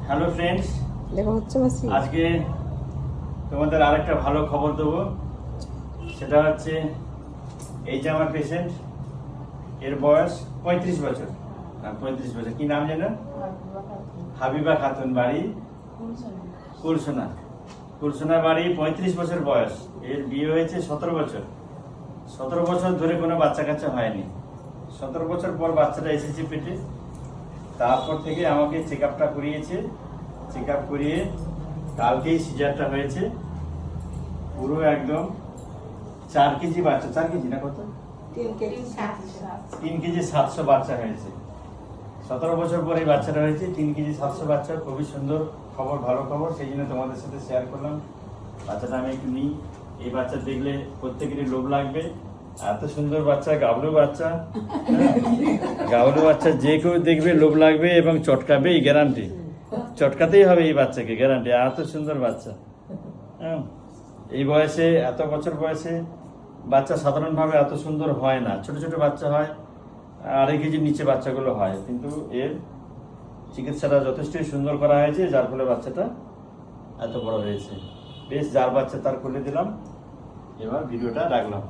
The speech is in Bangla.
হ্যালো ফ্রেন্ডস, দেখা হচ্ছে মাসি। আজকে তোমাদের আরেকটা ভালো খবর দেবো। সেটা হচ্ছে এই যে আমার পেশেন্ট, এর বয়স 35 বছর। 35 বছর, কি নাম যেন? হাবিবা খাতুন, বাড়ি কুলসোনা। কুলসোনা বাড়ি, 35 বছর বয়স। এর বিয়ে হয়েছে 17 বছর। 17 বছর ধরে কোনো বাচ্চা কাচ্চা হয়নি। 17 বছর পর বাচ্চাটা এসেছে পেটে। তারপর থেকে আমাকে চেক আপটা করিয়েছে। চেক আপ করিয়ে কালকেই সিজারটা হয়েছে। পুরো একদম 4 কেজি বাচ্চা, 4 কেজি না কত? 3 কেজি 700 বাচ্চা হয়েছে। 17 বছর পরে এই বাচ্চাটা হয়েছে, 3 কেজি 700 বাচ্চা। খুবই সুন্দর খবর, ভালো খবর, সেই জন্য তোমাদের সাথে শেয়ার করলাম। বাচ্চাটা আমি একটু নিই। এই বাচ্চা দেখলে প্রত্যেকেরই লোভ লাগবে। এত সুন্দর বাচ্চা, গাবলু বাচ্চা। গাবলু বাচ্চা যে কেউ দেখবে লোভ লাগবে এবং চটকাবে, এই গ্যারান্টি। চটকাতেই হবে এই বাচ্চাকে, গ্যারান্টি। এত সুন্দর বাচ্চা। হ্যাঁ, এই বয়সে, এত বছর বয়সে বাচ্চা সাধারণভাবে এত সুন্দর হয় না। ছোট ছোট বাচ্চা হয়, 2.5 কেজির নিচে বাচ্চাগুলো হয়, কিন্তু এর চিকিৎসাটা যথেষ্টই সুন্দর করা হয়েছে, যার ফলে বাচ্চাটা এত বড় হয়েছে। বেশ, যার বাচ্চা তার খুলে দিলাম। এবার ভিডিওটা রাখলাম।